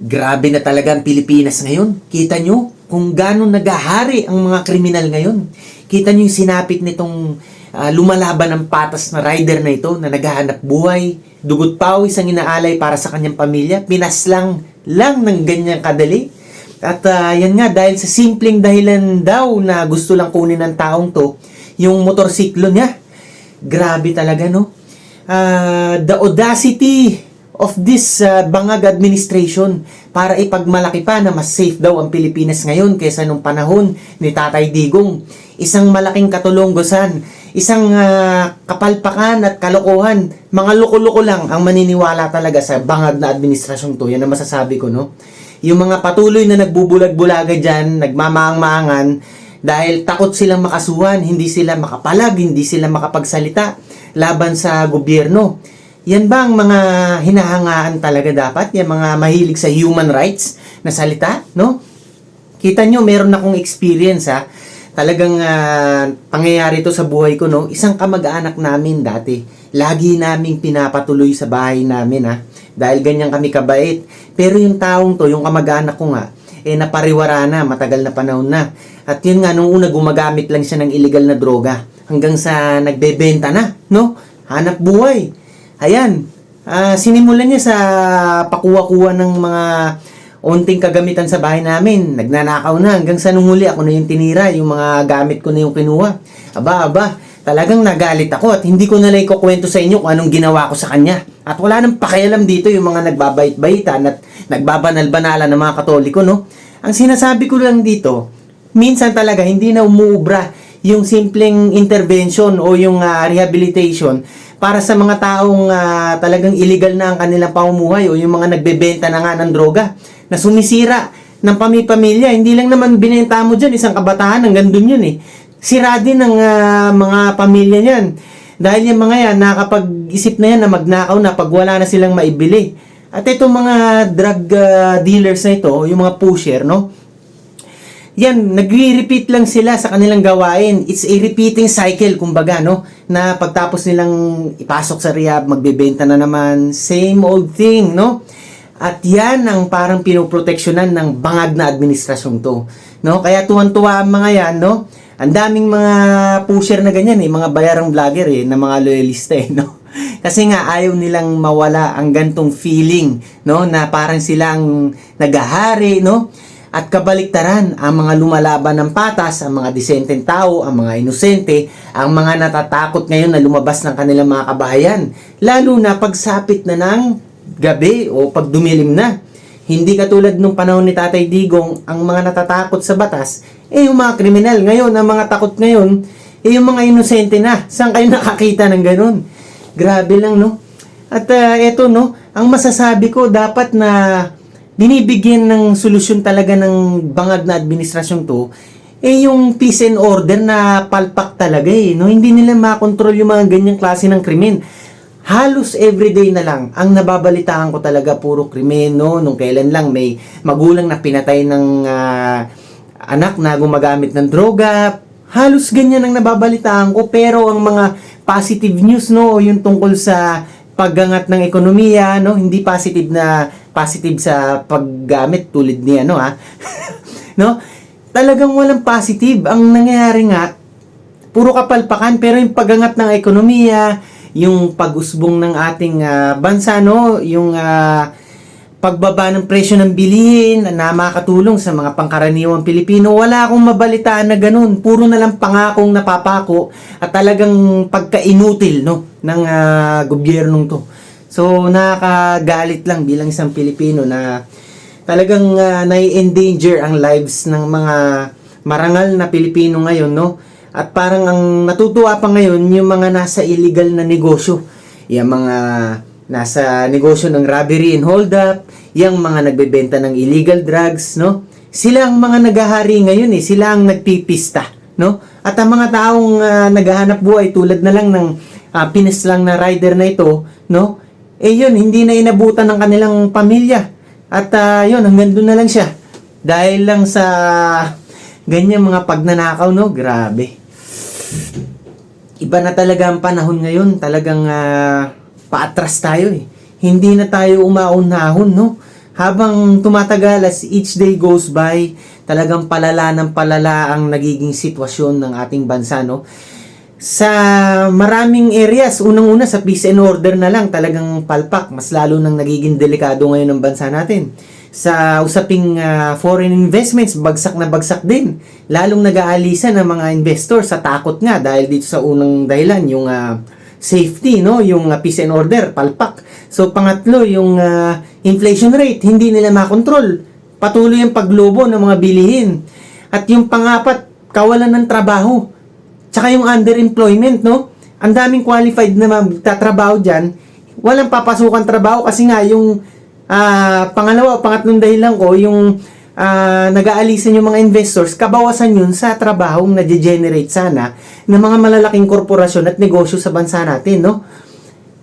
Grabe na talaga ang Pilipinas ngayon. Kita nyo kung gaano nagahari ang mga kriminal ngayon. Kita nyo yung sinapit nitong lumalaban ng patas na rider na ito na naghahanap buhay, dugot pawis ang inaalay para sa kanyang pamilya, pinaslang lang ng ganyang kadali. At yan nga, dahil sa simpleng dahilan daw na gusto lang kunin ng taong to, yung motorsiklo niya. Grabe talaga, no? The audacity of this bangag administration para ipagmalaki pa na mas safe daw ang Pilipinas ngayon kaysa nung panahon ni Tatay Digong. Isang malaking katulonggosan, isang kapalpakan at kalokohan. Mga loko-loko lang ang maniniwala talaga sa bangag na administrasyon to. Yan ang masasabi ko, no? Yung mga patuloy na nagbubulag-bulaga dyan, nagmamaang-maangan, dahil takot silang makasuhan, hindi sila makapalag, hindi sila makapagsalita laban sa gobyerno. Yan ba ang mga hinahangaan talaga dapat? Yung mga mahilig sa human rights na salita, no? Kita nyo, meron akong experience, ha? Talagang pangyayari ito sa buhay ko, no? Isang kamag-anak namin dati. Lagi naming pinapatuloy sa bahay namin, ha? Dahil ganyan kami kabait. Pero yung taong to, yung kamag-anak ko nga, napariwara na, matagal na panahon na. At yun nga, nung una gumagamit lang siya ng illegal na droga. Hanggang sa nagbebenta na, no? Hanap buhay. Ayan, sinimulan niya sa pakuha-kuha ng mga onting kagamitan sa bahay namin. Nagnanakaw na hanggang sa nung huli ako na yung tinira, yung mga gamit ko na yung kinuha. Aba, talagang nagalit ako at hindi ko na lang ikukwento sa inyo kung anong ginawa ko sa kanya. At wala nang pakialam dito yung mga nagbabait-baitan at nagbabanal-banalan ng mga Katoliko, no? Ang sinasabi ko lang dito, minsan talaga hindi na umuubra yung simpleng intervention o yung rehabilitation para sa mga taong talagang illegal na ang kanilang pamumuhay o yung mga nagbebenta na nga ng droga na sumisira ng pamilya. Hindi lang naman binenta mo dyan, isang kabataan, hanggang dun yun eh. Sira din ng mga pamilya niyan. Dahil yung mga yan, nakapag-isip na yan na magnakaw na pag wala na silang maibili. At itong mga drug dealers na ito, yung mga pusher, no? Yan, nagre-repeat lang sila sa kanilang gawain. It's a repeating cycle, kumbaga, no? Na pagtapos nilang ipasok sa rehab, magbebenta na naman. Same old thing, no? At yan ang parang pinoproteksyonan ng bangag na administrasyon to, no? Kaya tuwan-tuwa ang mga yan, no? Ang daming mga pusher na ganyan, mga bayarang vlogger, na mga loyalista, no? Kasi nga ayaw nilang mawala ang gantong feeling, no? Na parang silang nagahari, no? At kabaliktaran, ang mga lumalaban ng patas, ang mga disenteng tao, ang mga inosente, ang mga natatakot ngayon na lumabas ng kanilang mga kabahayan. Lalo na pagsapit na ng gabi o pag dumilim na. Hindi katulad nung panahon ni Tatay Digong, ang mga natatakot sa batas, yung mga kriminal. Ngayon, ang mga takot ngayon, yung mga inosente na. Saan kayo nakakita ng ganun? Grabe lang, no? At eto, no? Ang masasabi ko, dapat na binibigyan ng solusyon talaga ng bangag na administrasyon to, yung peace and order na palpak talaga no? Hindi nila makontrol yung mga ganyang klase ng krimen. Halos everyday na lang ang nababalitaan ko talaga puro krimen, no? Nung kailan lang may magulang na pinatay ng anak na gumagamit ng droga. Halos ganyan ang nababalitaan ko, pero ang mga positive news, no? Yung tungkol sa paggangat ng ekonomiya, no? Hindi positive sa paggamit tulad niya, no, ha? No? Talagang walang positive. Ang nangyayari nga, puro kapalpakan, pero yung paggangat ng ekonomiya, yung pag-usbong ng ating bansa, no? Yung pagbaba ng presyo ng bilihin na makakatulong sa mga pangkaraniwang Pilipino, wala akong mabalitaan na ganun. Puro na lang pangakong napapako at talagang pagka-inutil, no, ng gobyernong to. So, nakakagalit lang bilang isang Pilipino na talagang nai-endanger ang lives ng mga marangal na Pilipino ngayon, no? At parang ang natutuwa pa ngayon, yung mga nasa illegal na negosyo. Yung mga nasa negosyo ng robbery and hold up, yung mga nagbebenta ng illegal drugs, no? Sila ang mga naghahari ngayon, sila ang nagpipista, no? At ang mga taong naghahanap buhay tulad na lang ng pinaslang na rider na ito, no? Yun, hindi na inabutan ng kanilang pamilya. At yun, hanggang doon na lang siya. Dahil lang sa ganyan mga pagnanakaw, no? Grabe. Iba na talaga ang panahon ngayon. Talagang paatras tayo, Hindi na tayo umaunahon, no? habang tumatagal, as each day goes by, talagang palala ng palala ang nagiging sitwasyon ng ating bansa, no? Sa maraming areas, unang-una sa peace and order na lang, talagang palpak, mas lalo nang nagiging delikado ngayon ng bansa natin. Sa usaping foreign investments, bagsak na bagsak din. Lalong nag-aalisan ng mga investor sa takot nga dahil dito sa unang dahilan, yung safety, no? Yung peace and order, palpak. So pangatlo, yung inflation rate, hindi nila makontrol. Patuloy ang paglobo ng mga bilihin. At yung pangapat, kawalan ng trabaho. Tsaka yung underemployment, no? Ang daming qualified na magtatrabaho dyan, walang papasukan trabaho kasi nga yung pangalawa o pangatlong dahilan ko, yung nag-aalisan yung mga investors, kabawasan yun sa trabahong na-generate sana ng mga malalaking korporasyon at negosyo sa bansa natin, no?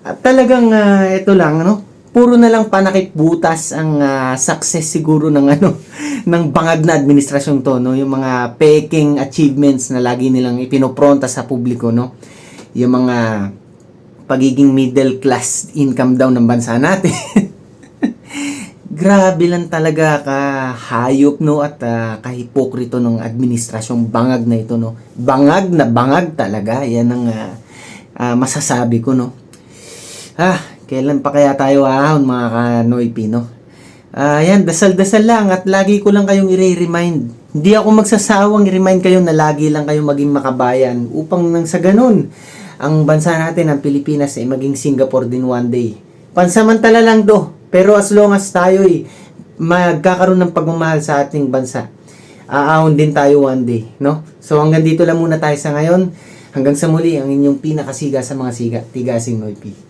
At talagang ito lang, no? Puro na lang panakip butas ang success siguro ng ng bangag na administrasyon to, no? Yung mga peking achievements na lagi nilang ipinopronta sa publiko, no? Yung mga pagiging middle class income daw ng bansa natin. Grabe lang talaga kahayop, no, at kahipokrito ng administrasyong bangag na ito, no. Bangag na bangag talaga. Yan ang masasabi ko, no. Kailan pa kaya tayo ahon, mga kanoypi, no? Yan, dasal-dasal lang at lagi ko lang kayong i-remind. Hindi ako magsasawang i-remind kayo na lagi lang kayong maging makabayan upang nang sa ganun, ang bansa natin, ang Pilipinas, ay maging Singapore din one day. Pansamantala lang to. Pero as long as tayo magkakaroon ng pagmamahal sa ating bansa, aahon din tayo one day, no? So hanggang dito lang muna tayo sa ngayon. Hanggang sa muli, ang inyong pinakasiga sa mga siga, Tigasing Noypi.